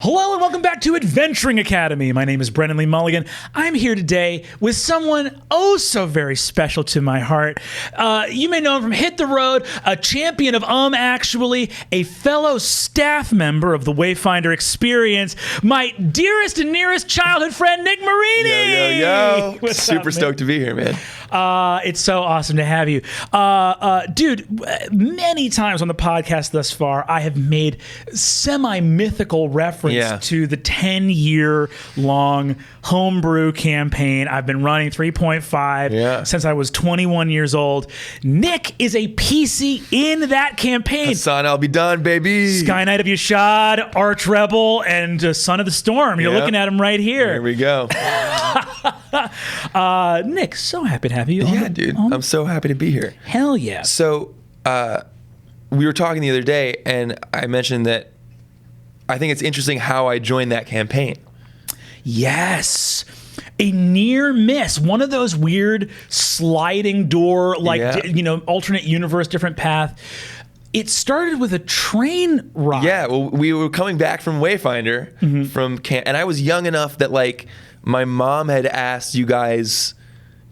Hello and welcome back to Adventuring Academy. My name is Brennan Lee Mulligan. I'm here today with someone oh so very special to my heart. You may know him from Hit the Road, a champion of Actually, a fellow staff member of the Wayfinder Experience, my dearest and nearest childhood friend, Nick Marini. Yo. Super stoked to be here, man. It's so awesome to have you. Dude, many times on the podcast thus far, I have made semi-mythical reference to the 10-year-long homebrew campaign. I've been running 3.5 since I was 21 years old. Nick is a PC in that campaign. Hassan, I'll be done, baby. Sky Knight of Yashad, Arch Rebel, and Son of the Storm. You're looking at him right here. There we go. Nick, so happy to have you. Dude. I'm so happy to be here. Hell yeah. So, we were talking the other day, and I mentioned that I think it's interesting how I joined that campaign. Yes. A near miss. One of those weird sliding door, alternate universe, different path. It started with a train ride. Yeah, well, we were coming back from Wayfinder from camp, and I was young enough that, like, my mom had asked you guys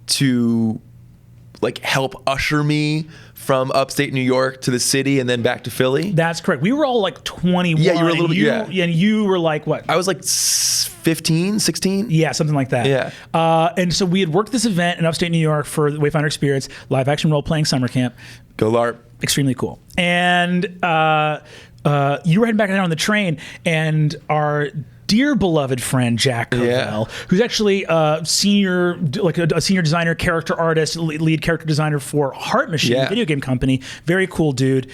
to, like, help usher me from upstate New York to the city and then back to Philly. That's correct. We were all like 21. Yeah, you were a little bit, And you were like, what? I was like 15, 16? Yeah, something like that. Yeah. And so we had worked this event in upstate New York for the Wayfinder Experience, live action role-playing summer camp. Go LARP. Extremely cool. And you were heading back down on the train, and our dear beloved friend Jack Covell, who's actually a senior designer, character artist, lead character designer for Heart Machine, a video game company. Very cool dude.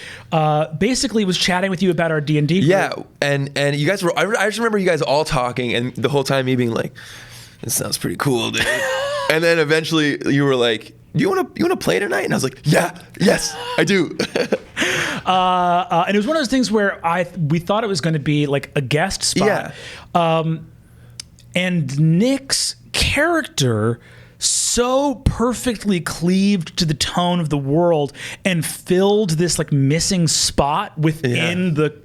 Basically was chatting with you about our D&D group. Yeah, and you guys were, I just remember you guys all talking, and the whole time me being like, this sounds pretty cool, dude. And then eventually you were like, you want to play tonight? And I was like, yes, I do. And it was one of those things where we thought it was going to be like a guest spot. Yeah. And Nick's character so perfectly cleaved to the tone of the world and filled this like missing spot within the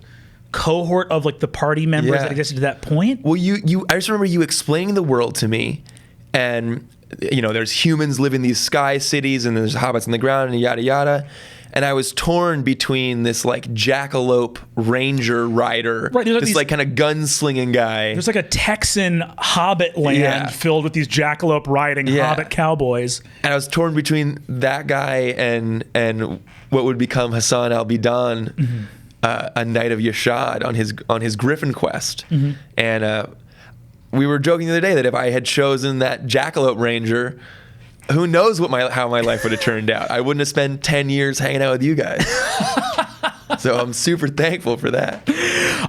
cohort of like the party members that existed to that point. Well, I just remember you explaining the world to me, and there's humans live in these sky cities, and there's hobbits on the ground, and yada yada. And I was torn between this like jackalope ranger rider, this like kind of gunslinging guy. There's like a Texan hobbit land filled with these jackalope riding hobbit cowboys. And I was torn between that guy and what would become Hassan al-Bidan, a knight of Yashad on his Griffin quest. And we were joking the other day that if I had chosen that jackalope ranger, who knows how my life would have turned out. I wouldn't have spent 10 years hanging out with you guys. So I'm super thankful for that.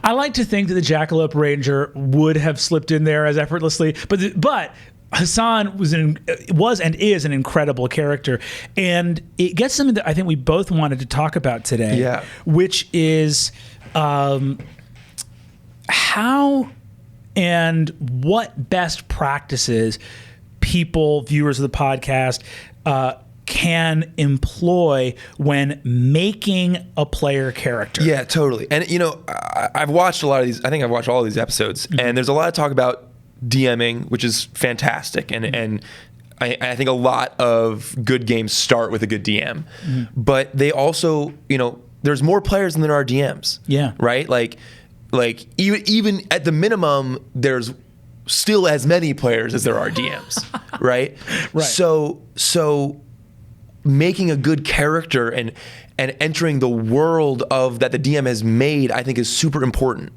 I like to think that the Jackalope Ranger would have slipped in there as effortlessly, but Hassan was and is an incredible character, and it gets something that I think we both wanted to talk about today, which is how and what best practices viewers of the podcast, can employ when making a player character. Yeah, totally. And I've watched a lot of these. I think I've watched all of these episodes, and there's a lot of talk about DMing, which is fantastic, and I think a lot of good games start with a good DM, but they also, there's more players than there are DMs. Yeah. Right. Like even at the minimum, there's still as many players as there are DMs, right? Right. So making a good character and entering the world of that the DM has made, I think is super important.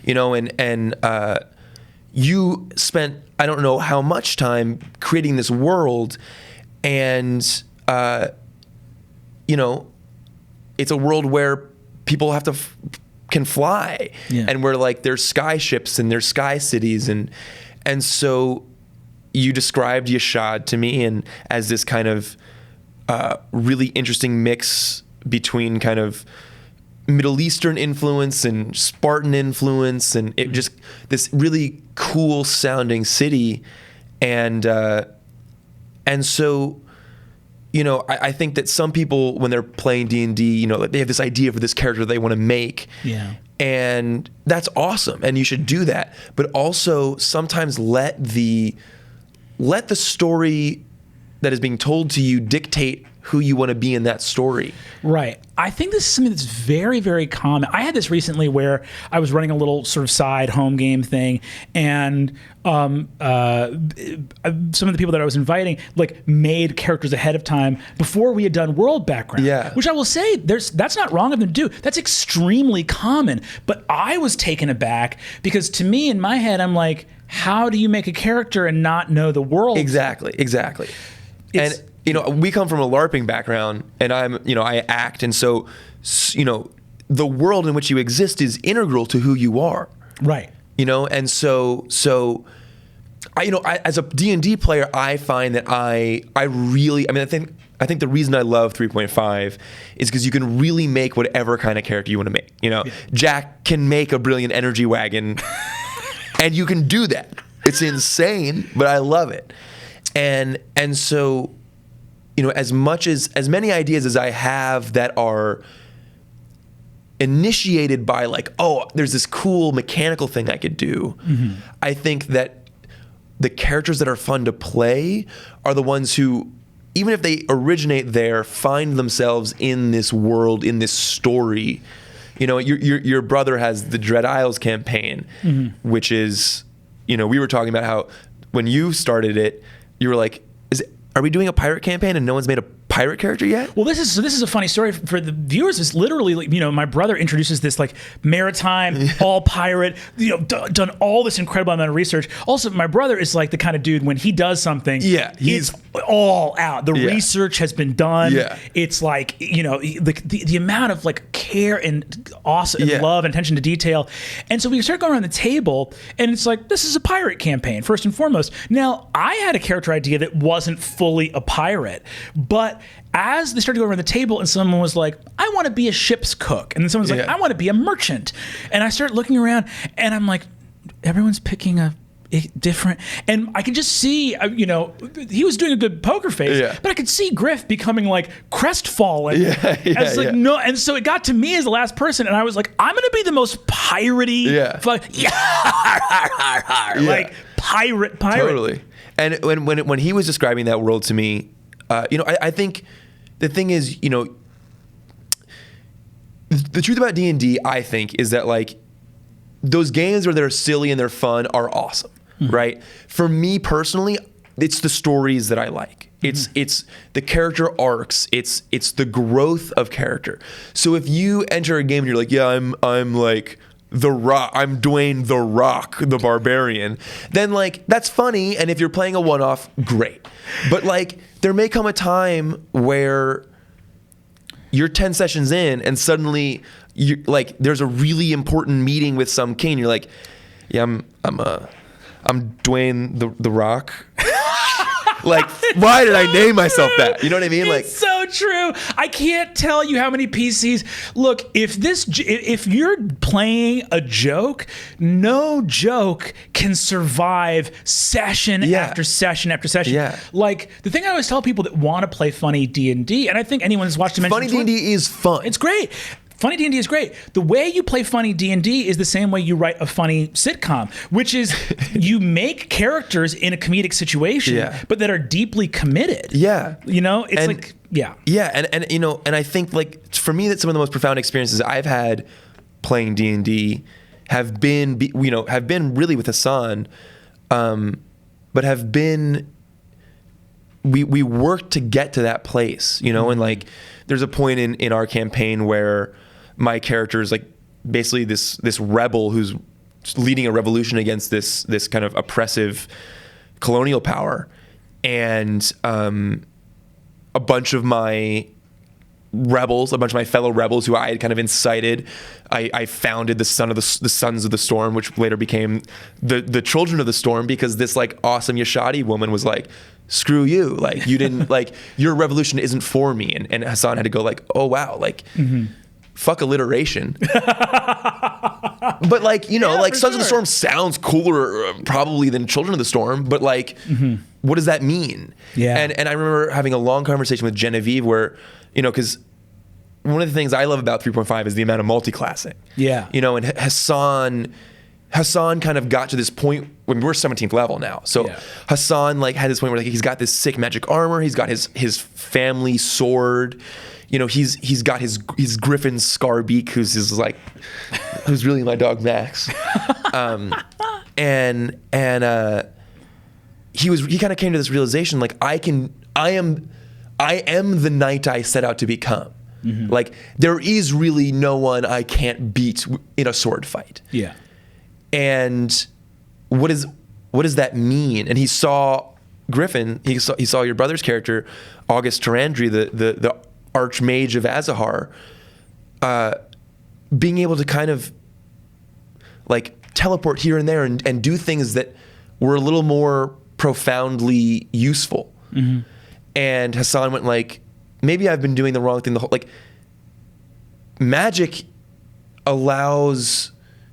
And you spent I don't know how much time creating this world, and it's a world where people have to can fly, and where like there's sky ships and there's sky cities, and so you described Yashad to me and as this kind of really interesting mix between kind of Middle Eastern influence and Spartan influence, and it just this really cool sounding city, and so I think that some people when they're playing D&D, they have this idea for this character they want to make, And that's awesome, and you should do that. But also sometimes let the story that is being told to you dictate who you want to be in that story. Right. I think this is something that's very, very common. I had this recently where I was running a little sort of side home game thing, and some of the people that I was inviting like made characters ahead of time before we had done world background. Yeah. Which I will say, that's not wrong of them to do. That's extremely common. But I was taken aback because to me, in my head, I'm like, how do you make a character and not know the world? Exactly. And we come from a LARPing background, and I act, and so the world in which you exist is integral to who you are. Right. And so I as a D&D player, I find that I think the reason I love 3.5 is because you can really make whatever kind of character you want to make. Jack can make a brilliant energy wagon, and you can do that. It's insane, but I love it. And so, as many ideas as I have that are initiated by like, oh, there's this cool mechanical thing I could do. Mm-hmm. I think that the characters that are fun to play are the ones who, even if they originate there, find themselves in this world, in this story. Your brother has the Dread Isles campaign, mm-hmm. which is, we were talking about how when you started it, you were like, are we doing a pirate campaign and no one's made a pirate character yet? Well, this is a funny story for the viewers. It's literally, my brother introduces this like maritime, all pirate, done all this incredible amount of research. Also, my brother is like the kind of dude, when he does something, he's all out. The research has been done. Yeah. It's like, the amount of like care and awesome and love and attention to detail. And so we start going around the table, and it's like, this is a pirate campaign, first and foremost. Now, I had a character idea that wasn't fully a pirate, but as they started to go around the table and someone was like, I want to be a ship's cook. And then someone's like, I want to be a merchant. And I start looking around and I'm like, everyone's picking a different. And I could just see, he was doing a good poker face, but I could see Griff becoming like crestfallen. No. And so it got to me as the last person. And I was like, I'm going to be the most piratey, like pirate. Totally. And when he was describing that world to me, I think the thing is, the truth about D&D, I think, is that like those games where they're silly and they're fun are awesome, right? For me personally, it's the stories that I like. It's the character arcs. It's the growth of character. So if you enter a game and you're like, I'm like The Rock, I'm Dwayne The Rock, the Barbarian, then like that's funny. And if you're playing a one-off, great. But like there may come a time where you're 10 sessions in and suddenly you like there's a really important meeting with some king. You're like, I'm Dwayne the Rock. Like, why did I name myself that? You know what I mean? Like, it's so true. I can't tell you how many PCs. Look, if you're playing a joke, no joke can survive session after session after session. Yeah. Like the thing I always tell people that want to play funny D&D, and I think anyone who's watched Dimension funny D&D is fun. It's great. Funny D&D is great. The way you play funny D&D is the same way you write a funny sitcom, which is you make characters in a comedic situation, but that are deeply committed. Yeah. It's and I think like for me that some of the most profound experiences I've had playing D&D have been really with Hassan, but have been we worked to get to that place, and like there's a point in our campaign where my character is like basically this rebel who's leading a revolution against this kind of oppressive colonial power, and a bunch of my fellow rebels who I had kind of incited, I founded the Sons of the Storm, which later became the Children of the Storm, because this like awesome Yashadi woman was like, screw you, like you didn't like your revolution isn't for me, and Hassan had to go like, oh wow, like fuck alliteration. But like like Sons of the Storm sounds cooler probably than Children of the Storm, but like what does that mean? And I remember having a long conversation with Genevieve where because one of the things I love about 3.5 is the amount of multi-classing. Yeah. You know, and Hassan kind of got to this point when we're 17th level now. So Hassan like had this point where like he's got this sick magic armor. He's got his family sword. You know, he's got his Griffin Scarbeak, who's really my dog Max. And he kind of came to this realization, like I am the knight I set out to become. Mm-hmm. Like there is really no one I can't beat in a sword fight. Yeah. And what does that mean? And he saw Griffin. He saw your brother's character, August Tarandri, the Archmage of Azahar, being able to kind of like teleport here and there and do things that were a little more profoundly useful. Mm-hmm. And Hassan went like, maybe I've been doing the wrong thing. Like magic allows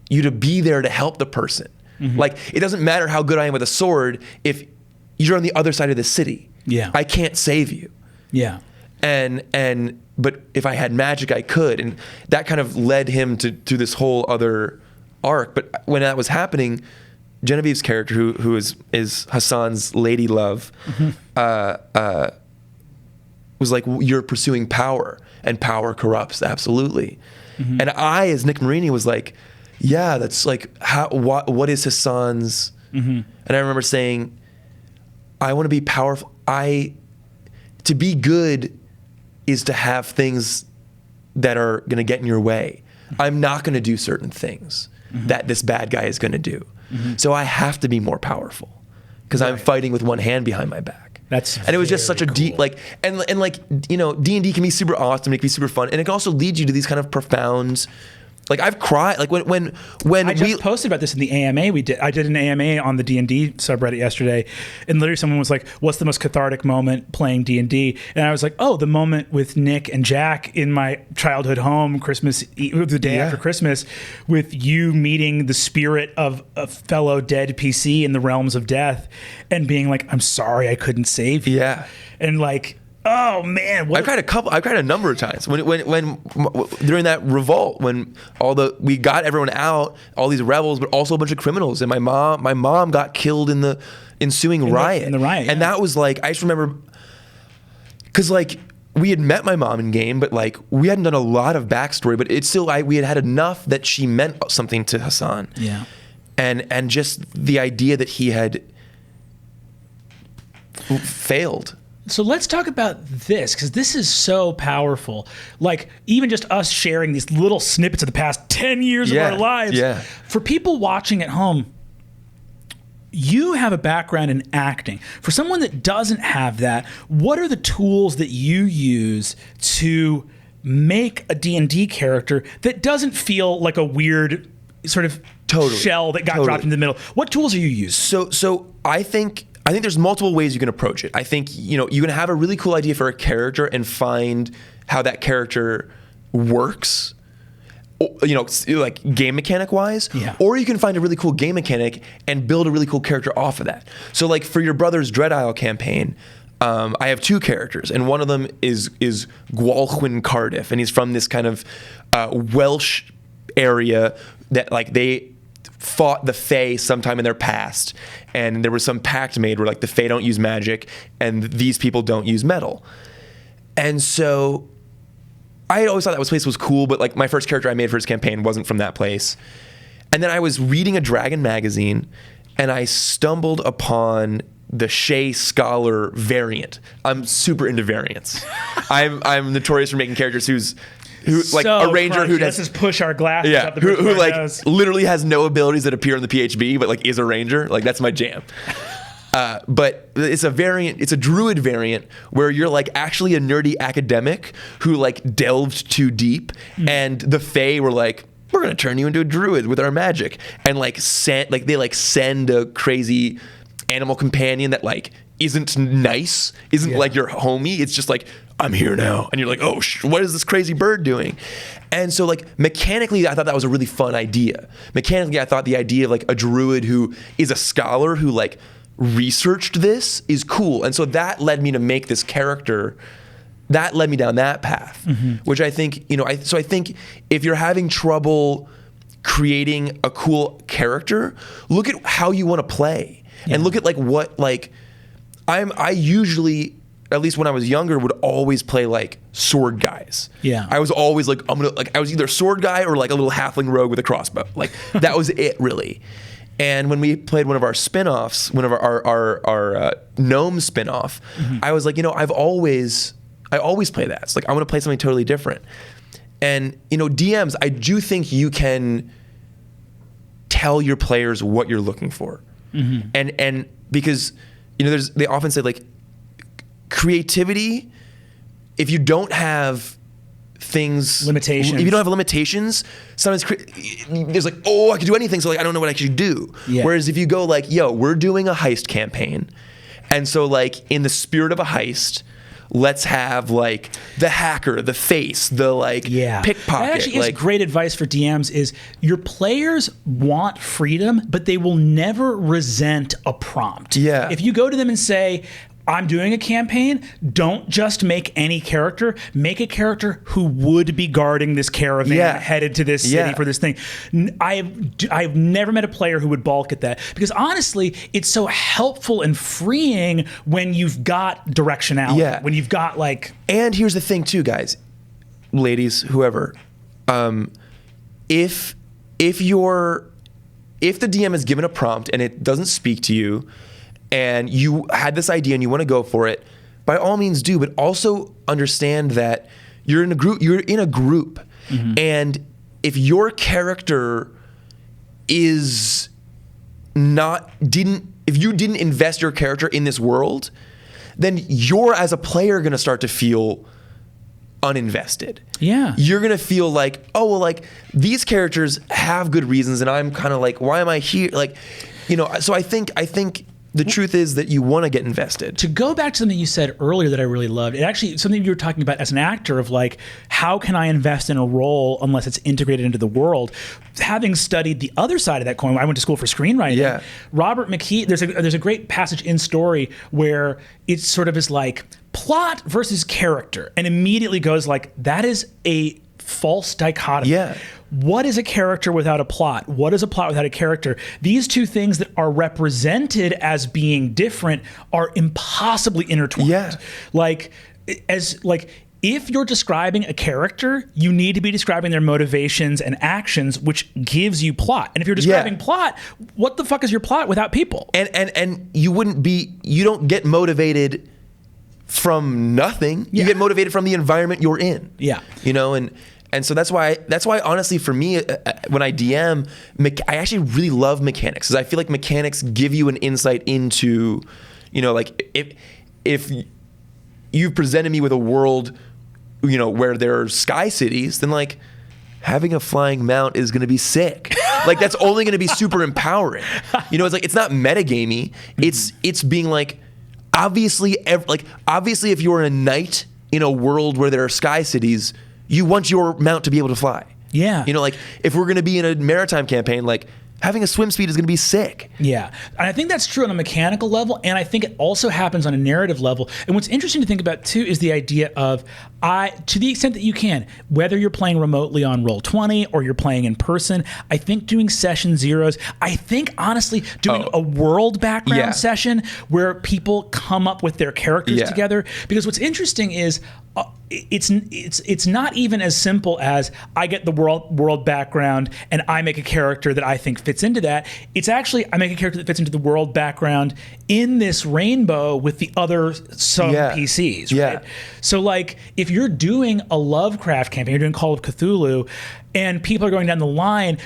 you to be there to help the person. Mm-hmm. Like it doesn't matter how good I am with a sword if you're on the other side of the city. Yeah. I can't save you. Yeah. But if I had magic, I could. And that kind of led him to this whole other arc. But when that was happening, Genevieve's character, who is Hassan's lady love, mm-hmm. Was like, you're pursuing power, and power corrupts, absolutely. Mm-hmm. And I, as Nick Marini, was like, yeah, that's like, what is Hassan's? Mm-hmm. And I remember saying, I want to be powerful. To be good is to have things that are going to get in your way. I'm not going to do certain things mm-hmm. that this bad guy is going to do. Mm-hmm. So I have to be more powerful because I'm fighting with one hand behind my back. And it was just such a deep, like, and like, you know, D&D can be super awesome. It can be super fun. And it can also lead you to these kind of profound, like I've cried, like when I just posted about this in the AMA we did. I did an AMA on the D&D subreddit yesterday, and literally someone was like, what's the most cathartic moment playing D&D? And I was like, oh, the moment with Nick and Jack in my childhood home, Christmas, the day after Christmas, with you meeting the spirit of a fellow dead PC in the realms of death and being like, I'm sorry I couldn't save you. Yeah. And like, oh man! I've cried a number of times when during that revolt when we got everyone out, all these rebels, but also a bunch of criminals, and my mom got killed in the ensuing riot. In the riot, and that was like, I just remember because like we had met my mom in game, but like we hadn't done a lot of backstory, but it's still we had enough that she meant something to Hassan. Yeah, and just the idea that he had failed. So let's talk about this, because this is so powerful. Like, even just us sharing these little snippets of the past 10 years of our lives. Yeah. For people watching at home, you have a background in acting. For someone that doesn't have that, what are the tools that you use to make a D&D character that doesn't feel like a weird sort of shell that got dropped in the middle? What tools are you using? So I think there's multiple ways you can approach it. I think, you know, you can have a really cool idea for a character and find how that character works, you know, like game mechanic wise. Yeah. Or you can find a really cool game mechanic and build a really cool character off of that. So like for your brother's Dread Isle campaign, I have two characters, and one of them is Gwalchwyn Cardiff, and he's from this kind of Welsh area that like they fought the Fae sometime in their past, and there was some pact made where like the Fae don't use magic and these people don't use metal. And so I had always thought that place was cool, but like my first character I made for his campaign wasn't from that place. And then I was reading a Dragon magazine and I stumbled upon the Shea Scholar variant. I'm super into variants. I'm notorious for making characters who like so a ranger who does just push our glasses up the who like nose. Literally has no abilities that appear in the PHB, but like is a ranger. Like that's my jam. But it's a variant. It's a druid variant where you're like actually a nerdy academic who like delved too deep, and the Fae were like, we're gonna turn you into a druid with our magic, and like they send a crazy animal companion that like isn't nice, isn't like your homie. It's just like, I'm here now. And you're like, oh, what is this crazy bird doing? And so like mechanically, I thought that was a really fun idea. Mechanically, I thought the idea of like a druid who is a scholar who like researched this is cool. And so that led me to make this character that led me down that path, which I think, so I think if you're having trouble creating a cool character, look at how you want to play and look at like what, like I usually, at least when I was younger, would always play like sword guys. Yeah. I was always like, I was either sword guy or like a little halfling rogue with a crossbow. Like that was it really. And when we played one of our spin-offs, one of our gnome spin-off, I was like, I always play that. It's like, I want to play something totally different. And, DMs, I do think you can tell your players what you're looking for. And because, they often say like creativity, if you don't have limitations, if you don't have limitations, sometimes there's like, I could do anything, so like I don't know what I should do. Whereas if you go like, we're doing a heist campaign, and so like in the spirit of a heist, let's have like the hacker, the face, the like pickpocket. That actually is great advice for DMs. Is your players want freedom, but they will never resent a prompt. If you go to them and say, I'm doing a campaign, don't just make any character. Make a character who would be guarding this caravan headed to this city for this thing. I've never met a player who would balk at that, because honestly, it's so helpful and freeing when you've got directionality, when you've got like... And here's the thing too, guys, ladies, whoever, if the DM is given a prompt and it doesn't speak to you, and you had this idea and you want to go for it, by all means do, but also understand that you're in a group. And if your character if you didn't invest your character in this world, then you're, as a player, going to start to feel uninvested. You're going to feel like, these characters have good reasons and I'm kind of like, why am I here? Like, so I think the truth is that you want to get invested. To go back to something you said earlier that I really loved, it actually something you were talking about as an actor of like, how can I invest in a role unless it's integrated into the world? Having studied the other side of that coin, I went to school for screenwriting. Robert McKee, there's a great passage in Story where it sort of is like plot versus character, and immediately goes like, that is a false dichotomy. What is a character without a plot? What is a plot without a character? These two things that are represented as being different are impossibly intertwined. If you're describing a character, you need to be describing their motivations and actions, which gives you plot. And if you're describing plot, what the fuck is your plot without people? And you don't get motivated from nothing. You get motivated from the environment you're in. And so that's why honestly for me, when I DM, I actually really love mechanics, because I feel like mechanics give you an insight into, like if you've presented me with a world, where there are sky cities, then like having a flying mount is going to be sick. Like that's only going to be super empowering. It's like, it's not metagamey. It's being like, obviously if you're a knight in a world where there are sky cities, you want your mount to be able to fly. Like if we're going to be in a maritime campaign, like having a swim speed is going to be sick. And I think that's true on a mechanical level, and I think it also happens on a narrative level. And what's interesting to think about too is the idea of, to the extent that you can, whether you're playing remotely on Roll20 or you're playing in person, I think doing session zeros, I think honestly doing a world background session where people come up with their characters together, because what's interesting is it's not even as simple as I get the world background and I make a character that I think fits into that. It's actually, I make a character that fits into the world background in this rainbow with the other PCs, right? So like if you're doing a Lovecraft campaign, you're doing Call of Cthulhu, and people are going down the line,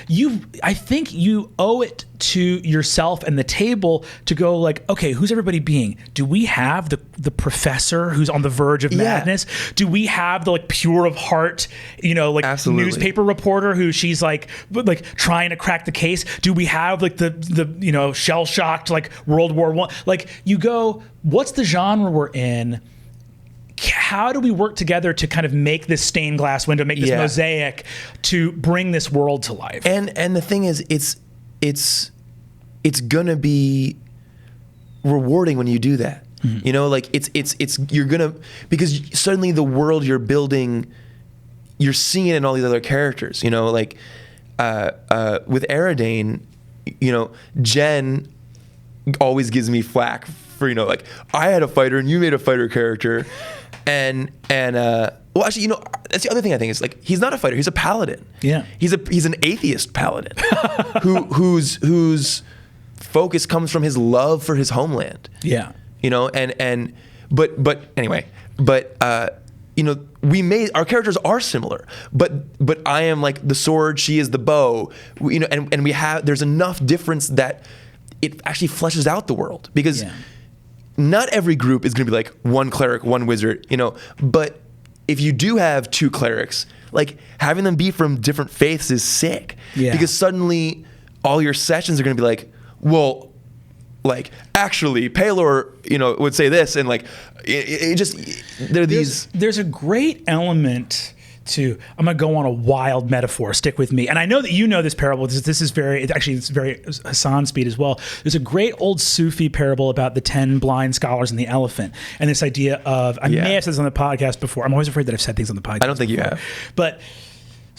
I think you owe it to yourself and the table to go like, okay, who's everybody being? Do we have the professor who's on the verge of madness? Do we have the like pure of heart, newspaper reporter who she's like trying to crack the case? Do we have like the shell shocked like World War I? Like you go, what's the genre we're in? How do we work together to kind of make this stained glass window, make this mosaic to bring this world to life? And the thing is, it's gonna be rewarding when you do that. You know, like it's you're gonna, because suddenly the world you're building, you're seeing it in all these other characters. You know, like with Aridane, you know, Jen always gives me flack for, you know, like, I had a fighter and you made a fighter character, and well, actually, you know, that's the other thing I think is, like, he's not a fighter, he's a paladin. Yeah, he's an atheist paladin whose focus comes from his love for his homeland. Yeah, you know, but anyway, you know, our characters are similar, but I am like the sword, she is the bow, you know, and there's enough difference that it actually fleshes out the world, because not every group is going to be like one cleric, one wizard, you know, but if you do have two clerics, like, having them be from different faiths is sick, because suddenly all your sessions are going to be like, well, like, actually, Paylor, you know, would say this, and like, there's a great element to, I'm going to go on a wild metaphor, stick with me. And I know that you know this parable, this is very Hassan speed as well. There's a great old Sufi parable about the 10 blind scholars and the elephant. And this idea of, I may have said this on the podcast before. I'm always afraid that I've said things on the podcast I don't think you have. But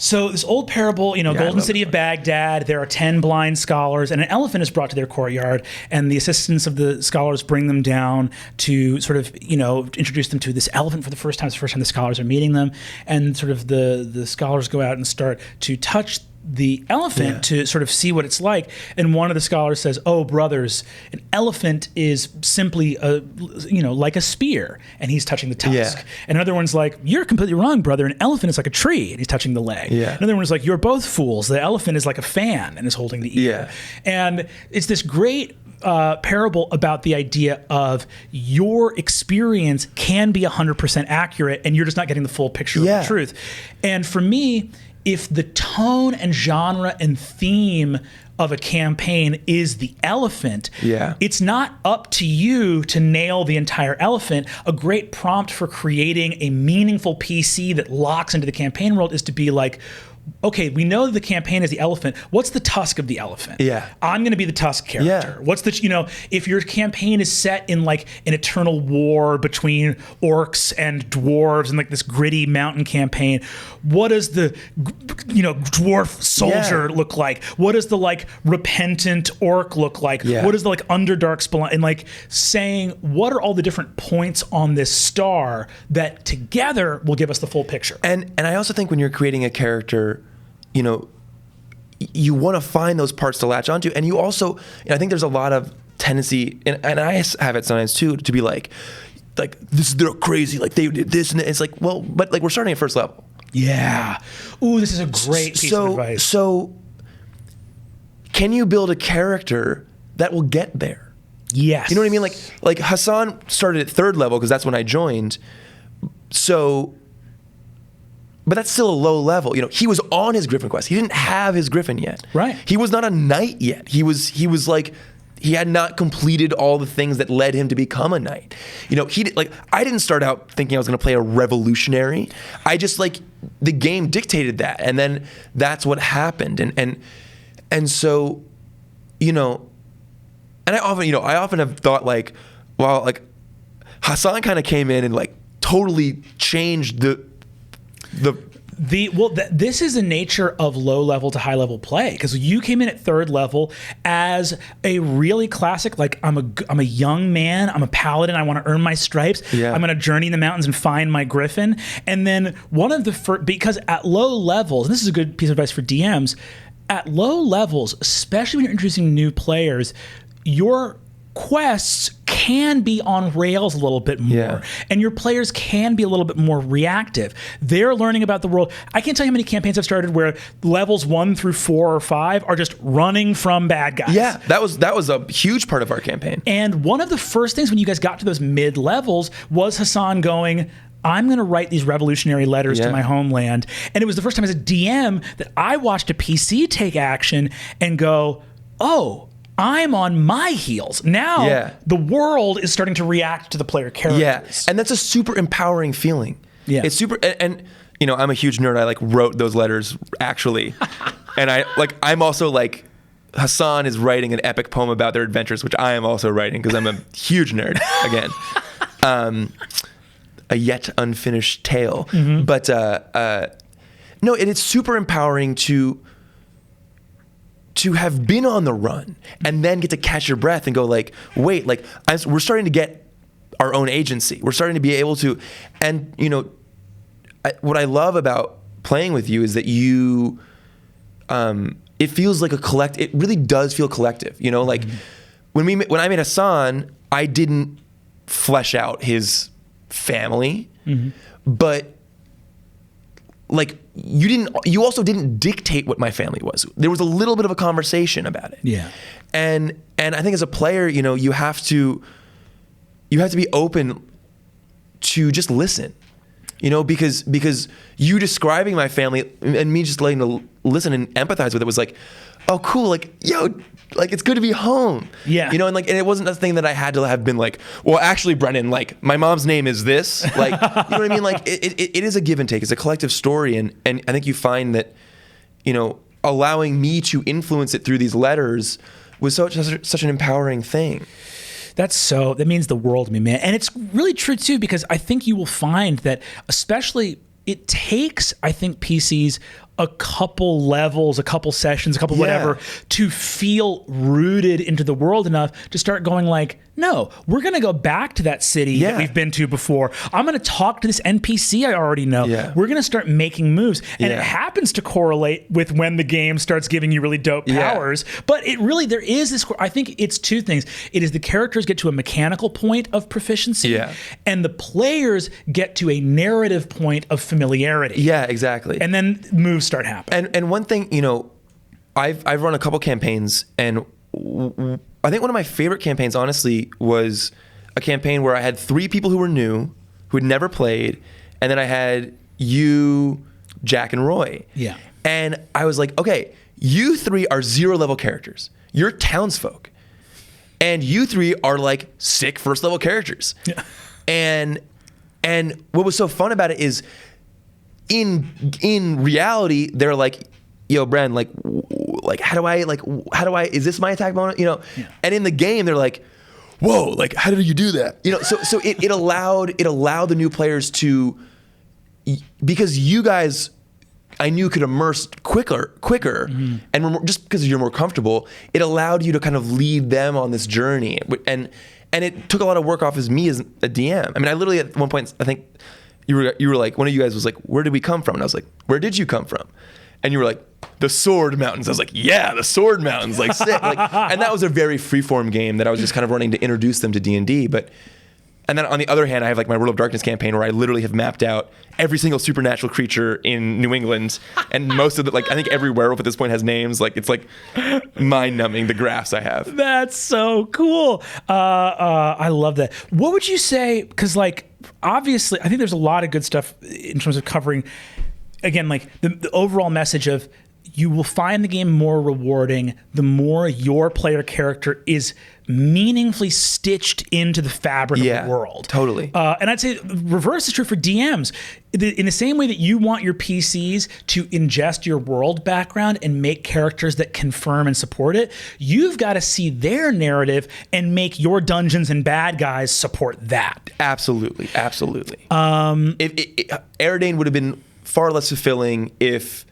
so this old parable, you know, golden city of Baghdad, there are 10 blind scholars, and an elephant is brought to their courtyard, and the assistants of the scholars bring them down to sort of, you know, introduce them to this elephant for the first time. It's the first time the scholars are meeting them, and sort of the scholars go out and start to touch the elephant to sort of see what it's like. And one of the scholars says, "Oh, brothers, an elephant is simply like a spear," and he's touching the tusk. And another one's like, "You're completely wrong, brother. An elephant is like a tree," and he's touching the leg. Another one's like, "You're both fools. The elephant is like a fan," and is holding the ear. And it's this great parable about the idea of your experience can be 100% accurate, and you're just not getting the full picture of the truth. And for me, if the tone and genre and theme of a campaign is the elephant, it's not up to you to nail the entire elephant. A great prompt for creating a meaningful PC that locks into the campaign world is to be like, okay, we know that the campaign is the elephant. What's the tusk of the elephant? I'm going to be the tusk character. What's the, you know, if your campaign is set in like an eternal war between orcs and dwarves and like this gritty mountain campaign, what does the, you know, dwarf soldier look like? What does the like repentant orc look like? What does the like underdark spelunker, and like saying, what are all the different points on this star that together will give us the full picture? And I also think when you're creating a character, you know, you want to find those parts to latch onto. And you also, and I think there's a lot of tendency, and I have it sometimes too, to be like they're crazy, like they did this, and it's like, well, but like, we're starting at first level. Ooh, this is a great piece of advice. So can you build a character that will get there? Yes. You know what I mean? Like Hassan started at third level because that's when I joined. So, but that's still a low level. You know, he was on his Griffin quest. He didn't have his Griffin yet. Right. He was not a knight yet. He was like, he had not completed all the things that led him to become a knight. You know, I didn't start out thinking I was going to play a revolutionary. I just, like, the game dictated that, and then that's what happened. And so, you know, and I often have thought, like, well, like, Hassan kind of came in and like totally changed this is the nature of low level to high level play, because you came in at third level as a really classic, like, I'm a young man, I'm a paladin, I want to earn my stripes, I'm going to journey in the mountains and find my Griffin. And then because at low levels, and this is a good piece of advice for DMs, at low levels, especially when you're introducing new players, your quests can be on rails a little bit more, and your players can be a little bit more reactive. They're learning about the world. I can't tell you how many campaigns I've started where levels 1 through 4 or 5 are just running from bad guys. Yeah, that was a huge part of our campaign. And one of the first things when you guys got to those mid levels was Hassan going, I'm going to write these revolutionary letters to my homeland. And it was the first time as a DM that I watched a PC take action and go, oh, I'm on my heels. Now the world is starting to react to the player characters. Yeah, and that's a super empowering feeling. Yeah. It's super, and you know, I'm a huge nerd. I like wrote those letters actually. And I'm also like, Hassan is writing an epic poem about their adventures, which I am also writing because I'm a huge nerd again. A yet unfinished tale. Mm-hmm. But no, and it's super empowering to have been on the run and then get to catch your breath and go like, wait, like we're starting to get our own agency. We're starting to be able to, and you know, what I love about playing with you is that you, it feels like it really does feel collective. You know, like when I made Hassan, I didn't flesh out his family, but like you also didn't dictate what my family was. There was a little bit of a conversation about it. Yeah. And I think as a player, you know, you have to be open to just listen, you know, because you describing my family and me just letting to listen and empathize with it was like, oh, cool. Like, yo, like it's good to be home. Yeah. You know, and it wasn't a thing that I had to have been like, well, actually, Brennan, like my mom's name is this. Like, you know what I mean? Like it is a give and take. It's a collective story. And I think you find that, you know, allowing me to influence it through these letters was such an empowering thing. That means the world to me, man. And it's really true too, because I think you will find that especially it takes, I think, PCs a couple levels, a couple sessions, a couple whatever, to feel rooted into the world enough to start going like, no, we're going to go back to that city that we've been to before. I'm going to talk to this NPC I already know. Yeah. We're going to start making moves. And it happens to correlate with when the game starts giving you really dope powers. But it really, there is this, I think it's two things. It is the characters get to a mechanical point of proficiency and the players get to a narrative point of familiarity. Yeah, exactly. And then moves start happening. And one thing, you know, I've run a couple campaigns, and I think one of my favorite campaigns, honestly, was a campaign where I had 3 people who were new, who had never played, and then I had you, Jack, and Roy. Yeah. And I was like, okay, you 3 are 0-level characters. You're townsfolk. And you 3 are like sick first-level characters. Yeah. And what was so fun about it is, in reality, they're like, yo, Bren, like how do I is this my attack bonus? You know? Yeah. And in the game they're like, whoa, like how did you do that? You know, so it allowed the new players to, because you guys I knew could immerse quicker, and just because you're more comfortable, it allowed you to kind of lead them on this journey, and it took a lot of work off as me as a DM. I mean, I literally at one point, I think you were like, one of you guys was like, where did we come from? And I was like, where did you come from? And you were like, the Sword Mountains. I was like, yeah, the Sword Mountains, like sick. Like, and that was a very freeform game that I was just kind of running to introduce them to D&D. And then on the other hand, I have like my World of Darkness campaign where I literally have mapped out every single supernatural creature in New England, and most of the, like, I think every werewolf at this point has names. Like, it's like mind-numbing, the graphs I have. That's so cool. I love that. What would you say? Because like, obviously, I think there's a lot of good stuff in terms of covering, again, like the overall message of, you will find the game more rewarding the more your player character is meaningfully stitched into the fabric of the world. Totally. And I'd say reverse is true for DMs. In the same way that you want your PCs to ingest your world background and make characters that confirm and support it, you've got to see their narrative and make your dungeons and bad guys support that. Absolutely. Absolutely. Aridane would have been far less fulfilling if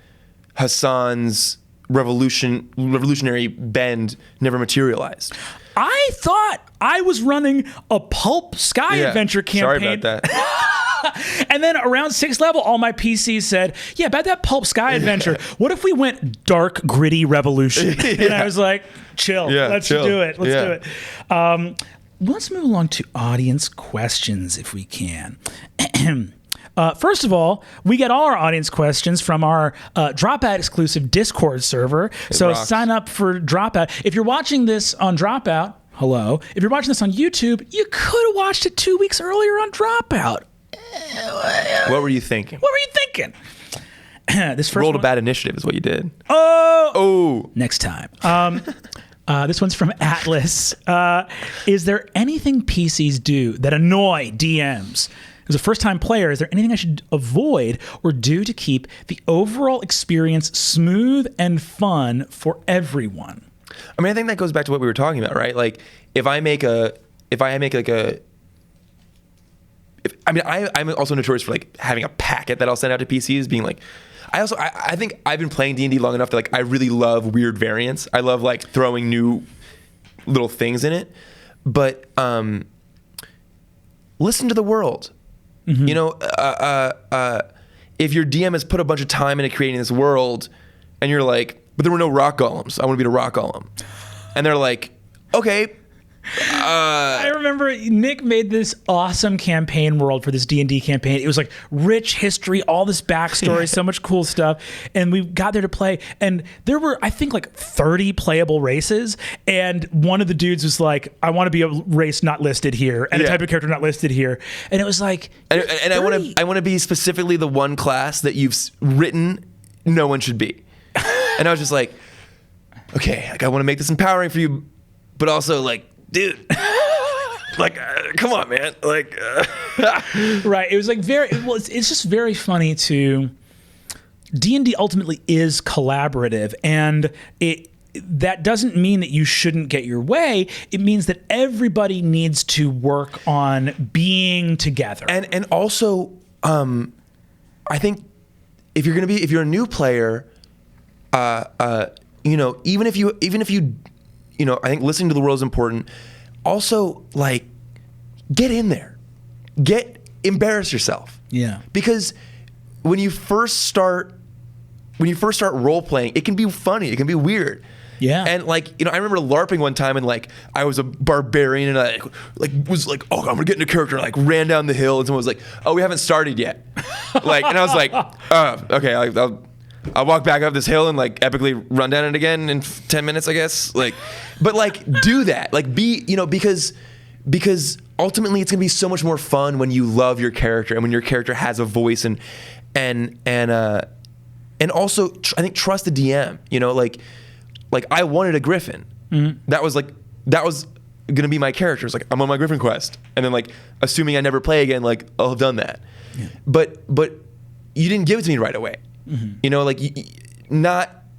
Hassan's revolutionary bend never materialized. I thought I was running a Pulp Sky Adventure campaign. Sorry about that. And then around 6th level, all my PCs said, yeah, about that Pulp Sky Adventure, what if we went dark, gritty revolution? And I was like, chill. Let's do it. Let's do it. Let's move along to audience questions if we can. First of all, we get all our audience questions from our Dropout exclusive Discord server. So sign up for Dropout. If you're watching this on Dropout, hello. If you're watching this on YouTube, you could have watched it 2 weeks earlier on Dropout. What were you thinking? This first rolled a bad initiative is what you did. Oh. Next time. This one's from Atlas. Is there anything PCs do that annoy DMs? As a first-time player, is there anything I should avoid or do to keep the overall experience smooth and fun for everyone? I mean, I think that goes back to what we were talking about, right? Like, I'm also notorious for like having a packet that I'll send out to PCs, being like, I think I've been playing D&D long enough that like I really love weird variants. I love like throwing new little things in it, but listen to the world. Mm-hmm. You know, if your DM has put a bunch of time into creating this world, and you're like, but there were no rock golems, I want to be a rock golem, and they're like, okay. I remember Nick made this awesome campaign world for this D&D campaign. It was like rich history, all this backstory, so much cool stuff. And we got there to play, and there were, I think, like 30 playable races. And one of the dudes was like, I want to be a race not listed here, and a type of character not listed here. And it was like, and I want to be specifically the one class that you've written no one should be. And I was just like, okay, like I want to make this empowering for you, but also like, dude, like, come on, man. Like, right. It was like it's just very funny to D&D ultimately is collaborative, and that doesn't mean that you shouldn't get your way. It means that everybody needs to work on being together. And also, I think if you're a new player, you know, even if you, you know, I think listening to the world is important. Also, like, get in there. Embarrass yourself. Yeah. Because when you first start role playing, it can be funny. It can be weird. Yeah. And like, you know, I remember LARPing one time, and like I was a barbarian, and I like was like, oh, I'm gonna get into character, and like ran down the hill, and someone was like, oh, we haven't started yet. Like, and I was like, okay, I'll walk back up this hill and like epically run down it again in 10 minutes, I guess. Like, but like do that, like be, you know, because ultimately it's gonna be so much more fun when you love your character and when your character has a voice, and also I think trust the DM. You know, like I wanted a griffin. Mm-hmm. That was gonna be my character. It's like I'm on my griffin quest, and then like assuming I never play again, like I'll have done that. Yeah. But you didn't give it to me right away. Mm-hmm. You know, like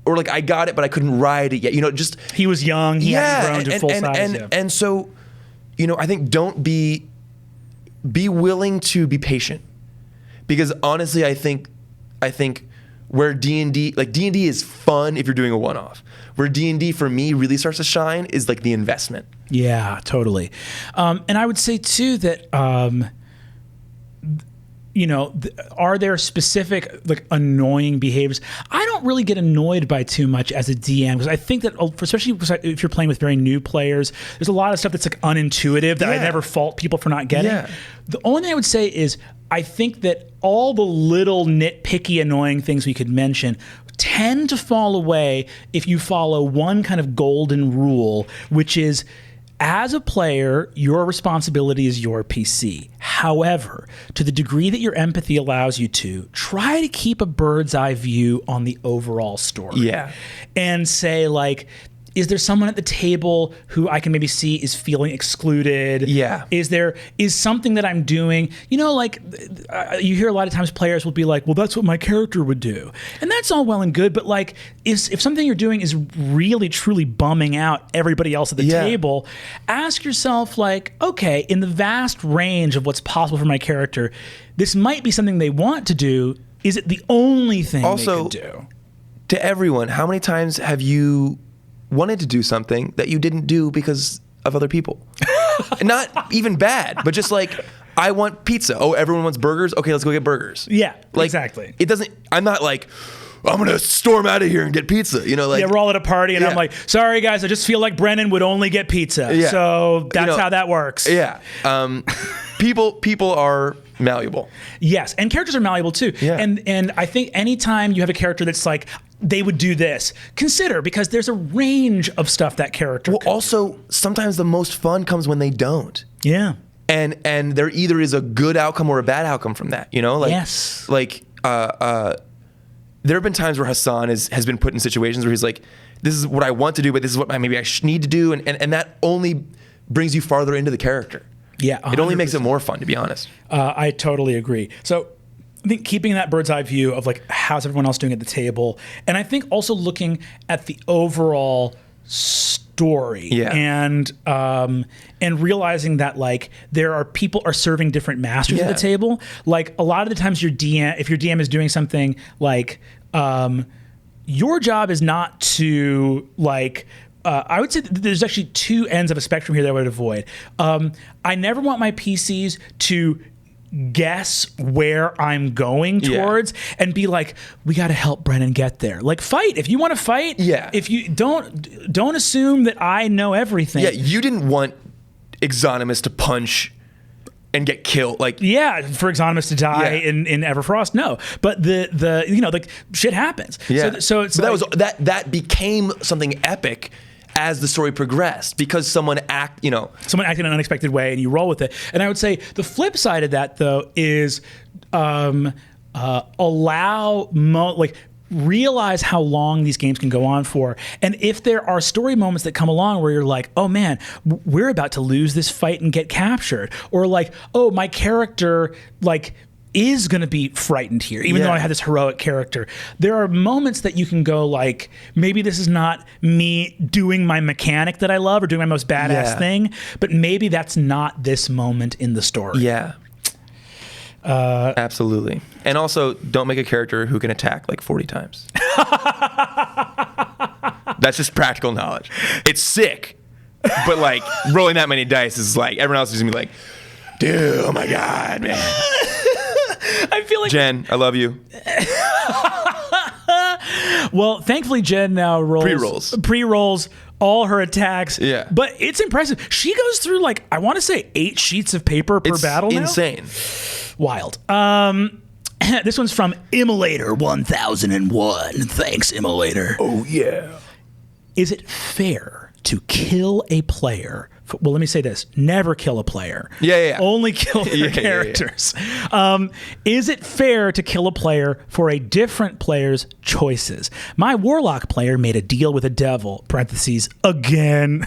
or like I got it, but I couldn't ride it yet. You know, just he was young. He hadn't grown to full size. And so, you know, I think don't be willing to be patient, because honestly, I think where D&D is fun if you're doing a one-off. Where D&D for me really starts to shine is like the investment. Yeah, totally. And I would say too that. You know, are there specific like annoying behaviors? I don't really get annoyed by too much as a DM, because I think that, especially if you're playing with very new players, there's a lot of stuff that's like unintuitive that I never fault people for not getting. Yeah. The only thing I would say is I think that all the little nitpicky annoying things we could mention tend to fall away if you follow one kind of golden rule, which is, as a player, your responsibility is your PC. However, to the degree that your empathy allows you to, try to keep a bird's eye view on the overall story. Yeah. And say, like, is there someone at the table who I can maybe see is feeling excluded? Yeah. Is something that I'm doing, you know, like you hear a lot of times players will be like, well, that's what my character would do. And that's all well and good, but like if something you're doing is really truly bumming out everybody else at the table, ask yourself like, okay, in the vast range of what's possible for my character, this might be something they want to do. Is it the only thing they could do? To everyone, how many times have you wanted to do something that you didn't do because of other people? Not even bad, but just like, I want pizza. Oh, everyone wants burgers? Okay, let's go get burgers. Yeah, like, exactly. I'm not like, I'm going to storm out of here and get pizza. You know, like, yeah, we're all at a party and I'm like, sorry guys, I just feel like Brennan would only get pizza. Yeah. So that's how that works. Yeah. People are malleable. Yes, and characters are malleable too. Yeah. And I think anytime you have a character that's like, they would do this, consider, because there's a range of stuff that character could also do. Sometimes the most fun comes when they don't. Yeah. And there either is a good outcome or a bad outcome from that, you know? Like, yes. Like, there have been times where Hassan has been put in situations where he's like, this is what I want to do, but this is what maybe I need to do. And that only brings you farther into the character. Yeah. 100%. It only makes it more fun, to be honest. I totally agree. So I think keeping that bird's eye view of like, how's everyone else doing at the table? And I think also looking at the overall story. Yeah. And realizing that like there are people are serving different masters at the table. Like a lot of the times if your DM is doing something like your job is not to like I would say that there's actually two ends of a spectrum here that I would avoid. I never want my PCs to guess where I'm going towards and be like, we got to help Brennan get there. Like, fight if you want to fight. Yeah. If you don't assume that I know everything. Yeah, you didn't want Exonimus to punch and get killed. Like, for Exonimus to die in Everfrost. No, but the like shit happens. Yeah. So it's that became something epic as the story progressed because someone acted in an unexpected way and you roll with it. And I would say the flip side of that though is realize how long these games can go on for. And if there are story moments that come along where you're like, oh man, we're about to lose this fight and get captured, or like, oh, my character like is going to be frightened here, even though I had this heroic character. There are moments that you can go like, maybe this is not me doing my mechanic that I love or doing my most badass thing, but maybe that's not this moment in the story. Yeah. Absolutely. And also, don't make a character who can attack like 40 times. That's just practical knowledge. It's sick, but like rolling that many dice is like, everyone else is going to be like, dude, oh my God, man. I feel like Jen, I love you. Well, thankfully Jen now pre-rolls all her attacks. Yeah. But it's impressive. She goes through like, I want to say 8 sheets of paper per battle now. Insane. Wild. This one's from Immolator 1001. Thanks, Immolator. Oh yeah. Is it fair to kill a player? Well, let me say this. Never kill a player. Yeah. Only kill their characters. Is it fair to kill a player for a different player's choices? My Warlock player made a deal with a devil, parentheses, again.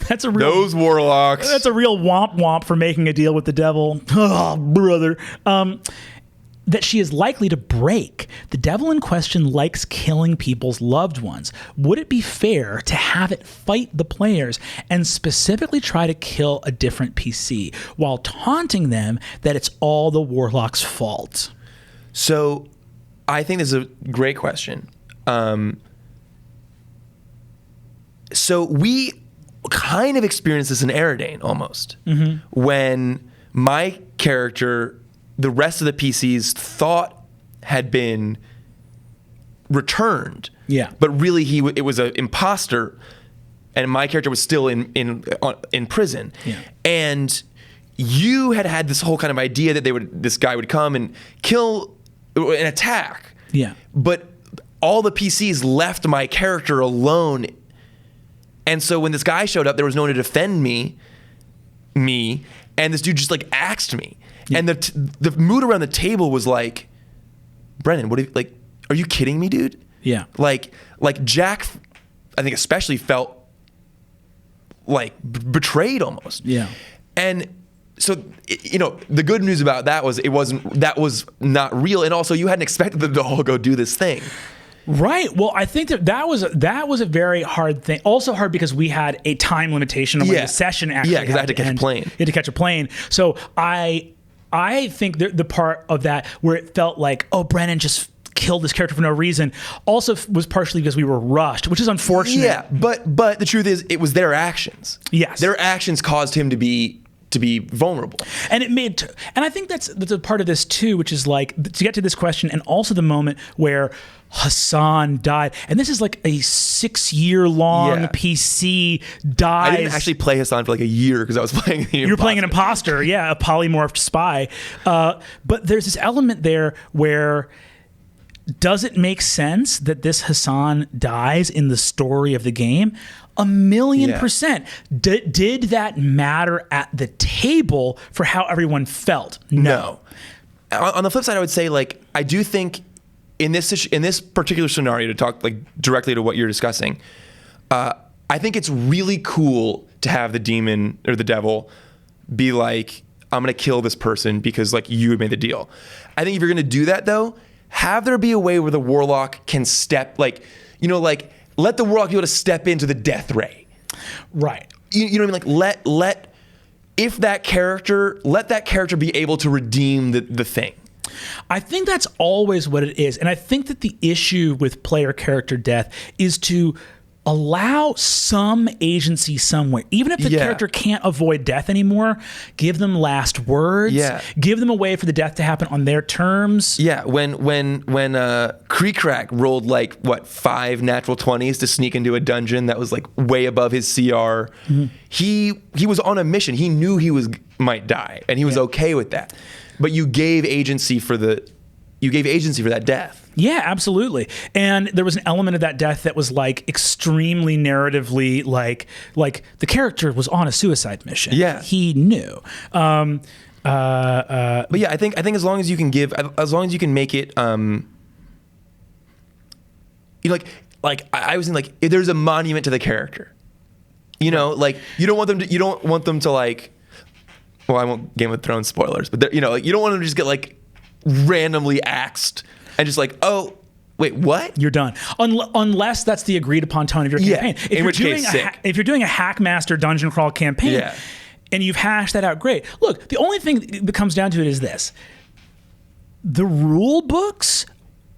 That's a real... Those Warlocks. That's a real womp for making a deal with the devil. Oh, brother. That she is likely to break. The devil in question likes killing people's loved ones. Would it be fair to have it fight the players and specifically try to kill a different PC while taunting them that it's all the Warlock's fault? So I think this is a great question. So we kind of experienced this in Aridane almost. Mm-hmm. When my character... the rest of the PCs thought had been returned. Yeah. But really it was an imposter and my character was still in prison. Yeah. And you had this whole kind of idea that this guy would come and kill and attack. Yeah. But all the PCs left my character alone. And so when this guy showed up, there was no one to defend me, and this dude just like axed me. Yeah. And the mood around the table was like, Brennan, are you kidding me, dude? Yeah. Like Jack, I think especially felt like betrayed almost. Yeah. And so, the good news about that was that was not real. And also you hadn't expected them to all go do this thing. Right. Well, I think that was a very hard thing. Also hard because we had a time limitation on when the session actually because I had to catch a plane. You had to catch a plane. So I think the part of that where it felt like, oh, Brennan just killed this character for no reason, also was partially because we were rushed, which is unfortunate. Yeah, but the truth is, it was their actions. Yes, their actions caused him to be vulnerable, and I think that's a part of this too, which is like to get to this question, and also the moment where Hassan died, and this is like a 6-year-long PC dies. I didn't actually play Hassan for like a year because I was playing the You're playing an imposter, a polymorphed spy. But there's this element there where, does it make sense that this Hassan dies in the story of the game? 1,000,000%. Did that matter at the table for how everyone felt? No. On the flip side, I would say, like, I do think in this particular scenario, to talk like directly to what you're discussing, I think it's really cool to have the demon or the devil be like, I'm going to kill this person because like you made the deal. I think if you're going to do that though, have there be a way where the warlock can step, like, let the warlock be able to step into the death ray. Right. You know what I mean? Like let that character be able to redeem the thing. I think that's always what it is. And I think that the issue with player character death is to allow some agency somewhere. Even if the character can't avoid death anymore, give them last words. Yeah. Give them a way for the death to happen on their terms. Yeah. When Creecrack rolled like 5 natural 20s to sneak into a dungeon that was like way above his CR, he was on a mission. He knew he might die, and he was okay with that. But you gave agency for that death. Yeah, absolutely. And there was an element of that death that was like extremely narratively like the character was on a suicide mission. Yeah. He knew. But yeah, I think as long as you can make it, like I was thinking, like, if there's a monument to the character, you know, like you don't want them to like, well, I won't Game of Thrones spoilers, but you know, like, you don't want them to just get like randomly axed and just like, oh, wait, what? You're done. Unless that's the agreed upon tone of your campaign. If you're doing a Hackmaster dungeon crawl campaign and you've hashed that out, great. Look, the only thing that comes down to it is this. The rule books,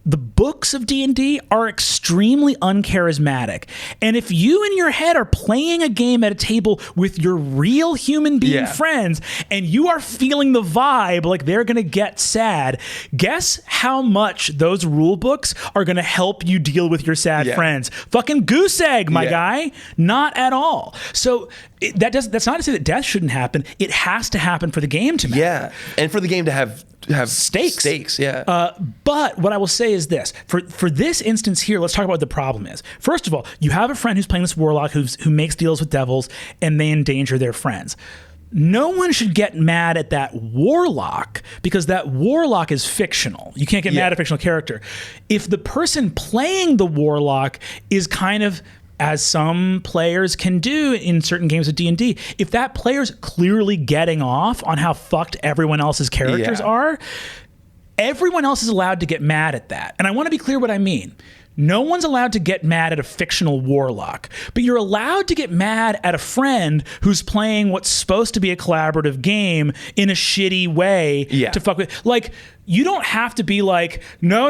the books of D&D are extremely uncharismatic. And if you in your head are playing a game at a table with your real human being friends and you are feeling the vibe like they're going to get sad, guess how much those rule books are going to help you deal with your sad friends? Fucking goose egg, my guy. Not at all. So that's not to say that death shouldn't happen. It has to happen for the game to matter. Yeah. And for the game to have stakes, but what I will say is this: for this instance here, let's talk about what the problem is. First of all, you have a friend who's playing this warlock who makes deals with devils, and they endanger their friends. No one should get mad at that warlock because that warlock is fictional. You can't get mad at a fictional character. If the person playing the warlock is kind of, as some players can do in certain games of D&D, if that player's clearly getting off on how fucked everyone else's characters are, everyone else is allowed to get mad at that. And I want to be clear what I mean. No one's allowed to get mad at a fictional warlock, but you're allowed to get mad at a friend who's playing what's supposed to be a collaborative game in a shitty way to fuck with. Like, you don't have to be like, no,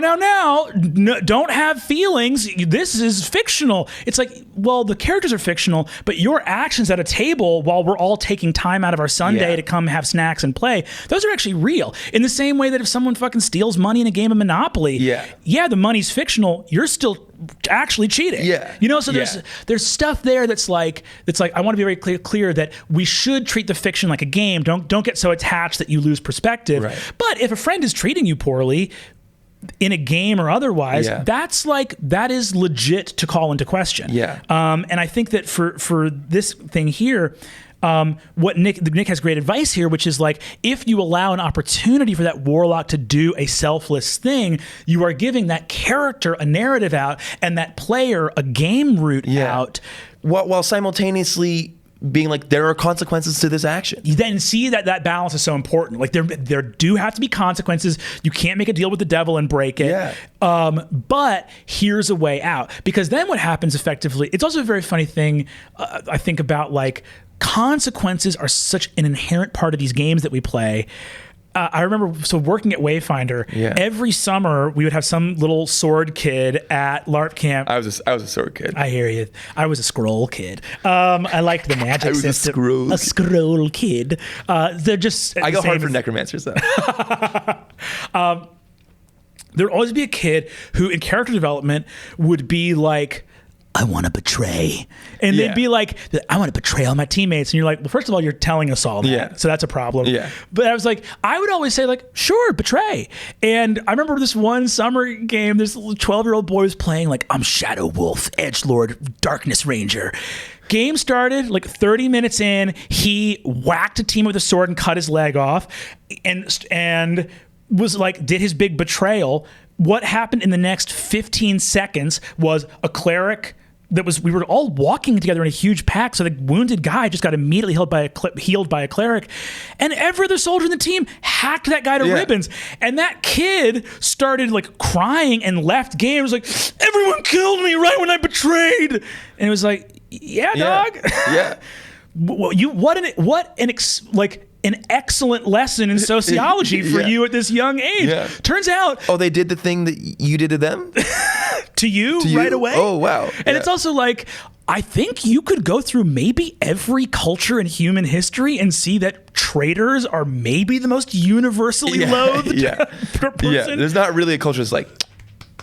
don't have feelings. This is fictional. It's like, well, the characters are fictional, but your actions at a table while we're all taking time out of our Sunday to come have snacks and play, those are actually real. In the same way that if someone fucking steals money in a game of Monopoly, the money's fictional, you're still actually cheating. You know, so there's stuff there that's like I want to be very clear that we should treat the fiction like a game. Don't get so attached that you lose perspective. But if a friend is treating you poorly in a game or otherwise, that is legit to call into question. And I think that for this thing here, what Nick has great advice here, which is like, if you allow an opportunity for that warlock to do a selfless thing, you are giving that character a narrative out and that player a game route out, while simultaneously being like, there are consequences to this action. You then see that balance is so important. Like, there do have to be consequences. You can't make a deal with the devil and break it. But here's a way out. Because then what happens effectively, it's also a very funny thing, I think about, like, consequences are such an inherent part of these games that we play. I remember, working at Wayfinder, every summer we would have some little sword kid at LARP camp. I was a sword kid. I hear you. I was a scroll kid. I liked the magic system. A scroll kid. They're just. I go hard for necromancers though. There'd always be a kid who, in character development, would be like, I want to betray. And they'd be like, I want to betray all my teammates. And you're like, well, first of all, you're telling us all that. So that's a problem. But I was like, I would always say, like, sure, betray. And I remember this one summer game, this 12-year-old boy was playing like, I'm Shadow Wolf, Edgelord, Darkness Ranger. Game started, like 30 minutes in, he whacked a team with a sword and cut his leg off and was like, did his big betrayal. What happened in the next 15 seconds was a cleric we were all walking together in a huge pack. So the wounded guy just got immediately healed by a cleric, and every other soldier in the team hacked that guy to ribbons. And that kid started like crying and left game. It was like, everyone killed me right when I betrayed. And it was like, yeah, dog. Yeah. An excellent lesson in sociology for you at this young age. Yeah. Turns out, they did the thing that you did to them to you right away. Oh wow! And it's also like, I think you could go through maybe every culture in human history and see that traitors are maybe the most universally loathed person. Yeah, there's not really a culture that's like,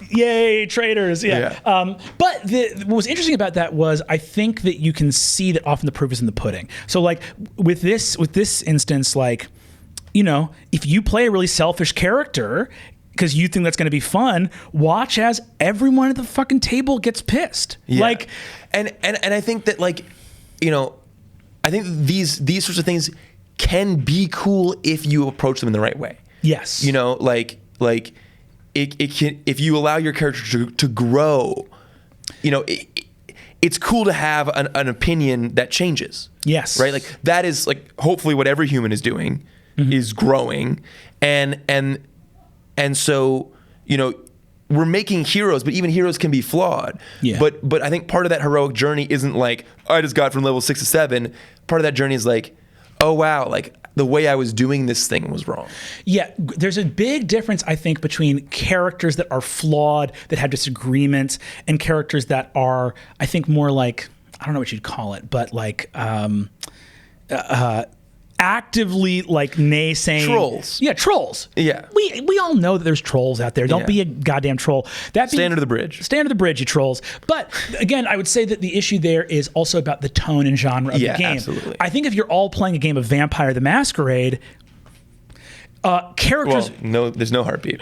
yay, traitors. Yeah. But what was interesting about that was I think that you can see that often the proof is in the pudding. So like with this instance, like, you know, if you play a really selfish character because you think that's going to be fun, watch as everyone at the fucking table gets pissed. Yeah. Like, and I think that, like, you know, I think these sorts of things can be cool if you approach them in the right way. Yes. You know, like it can, if you allow your character to grow, you know, it's cool to have an opinion that changes. Yes. Right? Like that is like hopefully what every human is doing is growing. And so, you know, we're making heroes, but even heroes can be flawed. Yeah. But I think part of that heroic journey isn't like, I just got from level 6 to 7. Part of that journey is like, oh wow, like the way I was doing this thing was wrong. Yeah, there's a big difference, I think, between characters that are flawed, that have disagreements, and characters that are, I think, more like, I don't know what you'd call it, but like actively like naysaying. Trolls. Yeah, trolls. Yeah. We all know that there's trolls out there. Don't be a goddamn troll. Stay under the bridge. Stay under the bridge, you trolls. But again, I would say that the issue there is also about the tone and genre of the game. Absolutely. I think if you're all playing a game of Vampire the Masquerade, characters... Well, no, there's no heartbeat.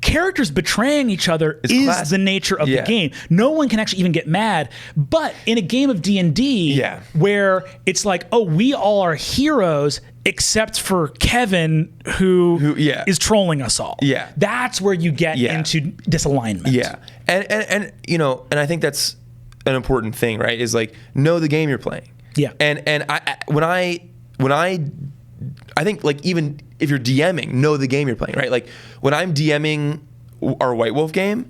Characters betraying each other is the nature of the game. No one can actually even get mad. But in a game of D&D, where it's like, oh, we all are heroes except for Kevin, who is trolling us all. Yeah, that's where you get into disalignment. Yeah, and you know, and I think that's an important thing, right? Is like know the game you're playing. Yeah, and I think like even if you're DMing, know the game you're playing, right? Like when I'm DMing our White Wolf game,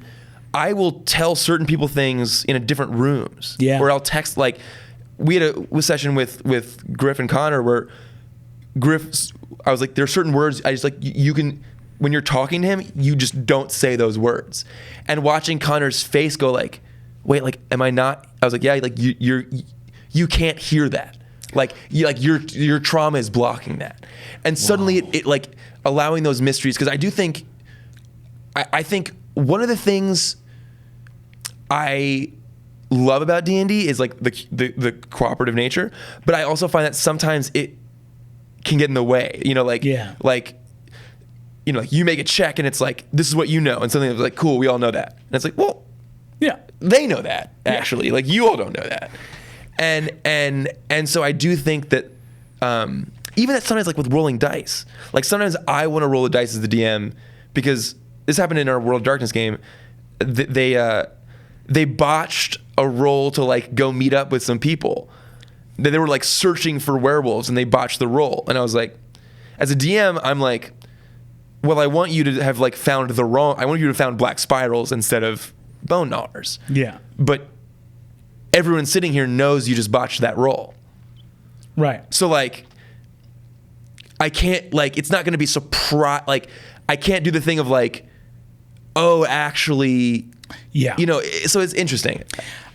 I will tell certain people things in a different rooms. Yeah. Or I'll text, like we had a session with Griff and Connor where Griff, I was like, there are certain words I just like you can, when you're talking to him, you just don't say those words. And watching Connor's face go like, wait, like am I not? I was like, yeah, like you can't hear that. Like your trauma is blocking that, and suddenly it like allowing those mysteries. Because I do think, I think one of the things I love about D&D is like the cooperative nature, but I also find that sometimes it can get in the way. You know, like you know, like you make a check and it's like this is what you know, and something that's like cool, we all know that, and it's like well, yeah, they know that actually, like you all don't know that. And so I do think that even that sometimes like with rolling dice, like sometimes I want to roll the dice as the DM because this happened in our World of Darkness game. They botched a roll to like go meet up with some people. They were like searching for werewolves and they botched the roll. And I was like, as a DM, I'm like, well, I want you to have like found the wrong. I want you to have found black spirals instead of bone gnawers. Yeah, but everyone sitting here knows you just botched that roll. Right. So like, I can't like, it's not going to be surprise. Like I can't do the thing of like, oh, actually, yeah, you know, so it's interesting.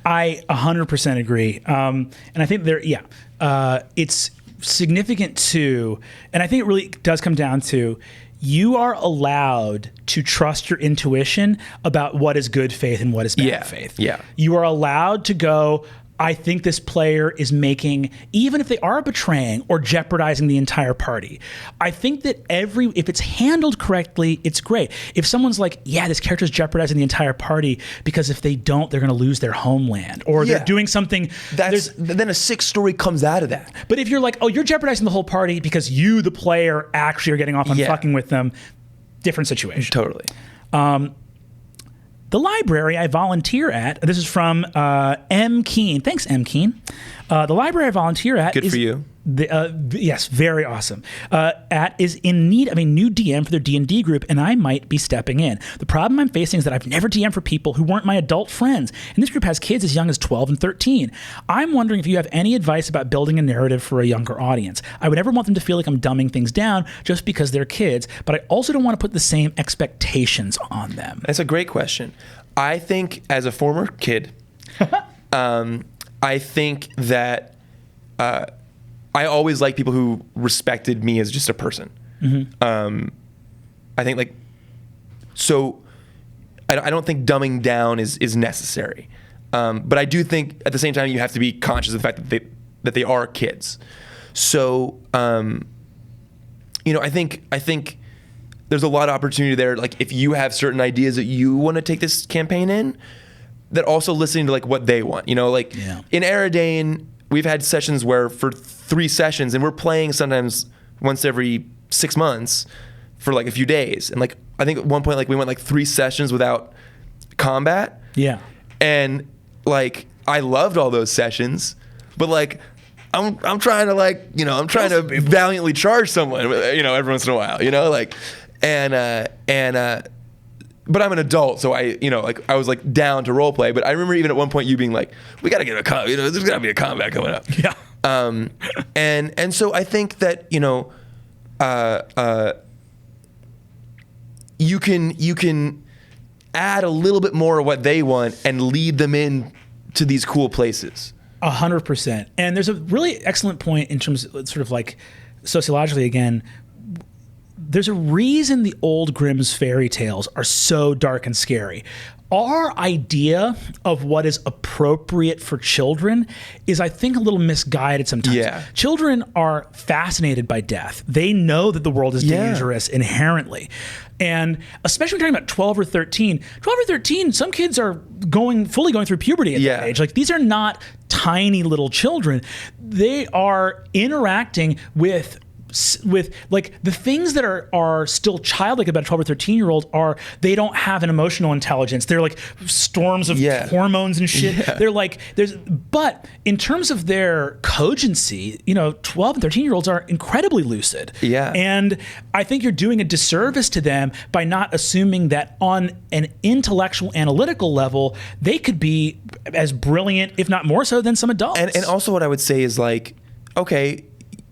I 100% agree. And I think it's significant too. And I think it really does come down to, you are allowed to trust your intuition about what is good faith and what is bad faith. Yeah. You are allowed to go, I think this player is making, even if they are betraying or jeopardizing the entire party. I think that if it's handled correctly, it's great. If someone's like, yeah, this character is jeopardizing the entire party because if they don't, they're going to lose their homeland, or they're doing something. Then a 6 story comes out of that. But if you're like, oh, you're jeopardizing the whole party because you, the player, actually are getting off on fucking with them, different situation. Totally. The library I volunteer at, this is from M. Keen. Thanks, M. Keen. The library I volunteer at Good for you. Yes, very awesome. Is in need of a new DM for their D&D group, and I might be stepping in. The problem I'm facing is that I've never DM'd for people who weren't my adult friends, and this group has kids as young as 12 and 13. I'm wondering if you have any advice about building a narrative for a younger audience. I would never want them to feel like I'm dumbing things down just because they're kids, but I also don't want to put the same expectations on them. That's a great question. I think as a former kid, I think that I always like people who respected me as just a person. Mm-hmm. I think I don't think dumbing down is necessary. But I do think at the same time you have to be conscious of the fact that they are kids. So, I think there's a lot of opportunity there. Like if you have certain ideas that you want to take this campaign in, that also listening to like what they want, in Aridane, we've had sessions where for 3 sessions and we're playing sometimes once every 6 months for like a few days. And like, I think at one point, like we went like 3 sessions without combat. Yeah. And like, I loved all those sessions, but like, I'm trying to like, I'm trying to valiantly charge someone, every once in a while, but I'm an adult, so I was like down to role play. But I remember even at one point you being like, "We got to get there's got to be a combat coming up." Yeah. And so I think that you can add a little bit more of what they want and lead them in to these cool places. 100%. And there's a really excellent point in terms of sort of like sociologically again. There's a reason the old Grimm's fairy tales are so dark and scary. Our idea of what is appropriate for children is, I think, a little misguided sometimes. Yeah. Children are fascinated by death. They know that the world is dangerous inherently. And especially when you're talking about 12 or 13. 12 or 13, some kids are fully going through puberty at that age. Like, these are not tiny little children. They are interacting with like the things that are still childlike about a 12 or 13-year-old are they don't have an emotional intelligence. They're like storms of hormones and shit. Yeah. They're like but in terms of their cogency, 12 and 13-year-olds are incredibly lucid. Yeah. And I think you're doing a disservice to them by not assuming that on an intellectual analytical level they could be as brilliant, if not more so, than some adults. And also what I would say is like, okay,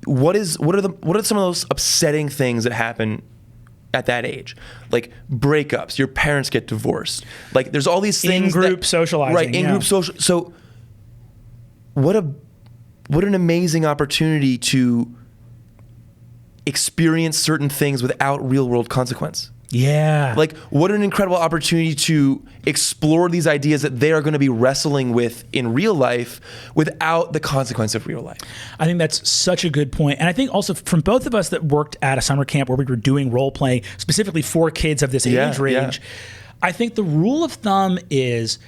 what are some of those upsetting things that happen at that age? Like breakups, your parents get divorced. Like there's all these things. In-group socializing. Right, in-group social. So what an amazing opportunity to experience certain things without real-world consequence. Yeah. Like, what an incredible opportunity to explore these ideas that they are going to be wrestling with in real life without the consequence of real life. I think that's such a good point. And I think also from both of us that worked at a summer camp where we were doing role playing specifically for kids of this age range, I think the rule of thumb is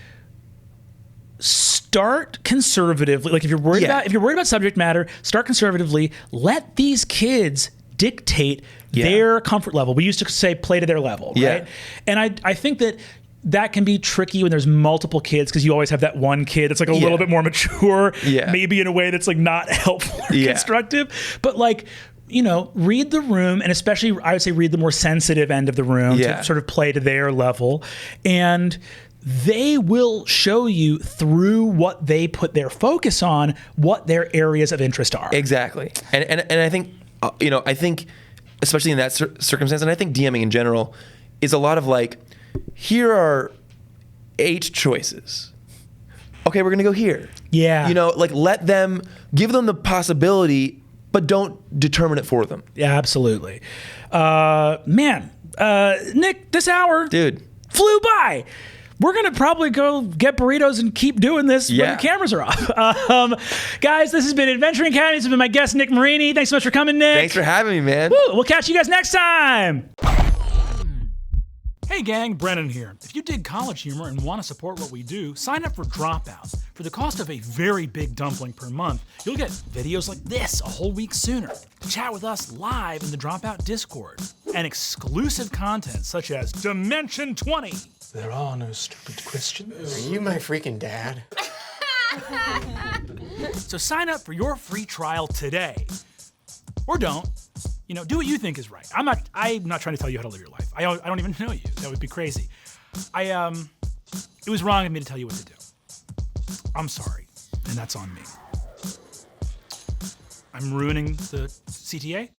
start conservatively. Like if you're worried about subject matter, start conservatively. Let these kids dictate their comfort level. We used to say play to their level, right? And I think that can be tricky when there's multiple kids because you always have that one kid that's like a little bit more mature, maybe in a way that's like not helpful or constructive. But like, read the room, and especially I would say read the more sensitive end of the room to sort of play to their level. And they will show you through what they put their focus on, what their areas of interest are. Exactly. And I think, I think especially in that circumstance, and I think DMing in general is a lot of like, here are 8 choices. Okay, we're going to go here. Yeah. Like give them the possibility, but don't determine it for them. Yeah, absolutely. Nick, this hour flew by. We're going to probably go get burritos and keep doing this when the cameras are off. Guys, this has been Adventuring Academy. This has been my guest, Nick Marini. Thanks so much for coming, Nick. Thanks for having me, man. Woo, we'll catch you guys next time. Hey gang, Brennan here. If you dig college humor and want to support what we do, sign up for Dropouts. For the cost of a very big dumpling per month, you'll get videos like this a whole week sooner, chat with us live in the Dropout Discord, and exclusive content such as Dimension 20, There are no stupid questions. Are you my freaking dad? So sign up for your free trial today. Or don't. Do what you think is right. I'm not trying to tell you how to live your life. I don't even know you. That would be crazy. It was wrong of me to tell you what to do. I'm sorry, and that's on me. I'm ruining the CTA?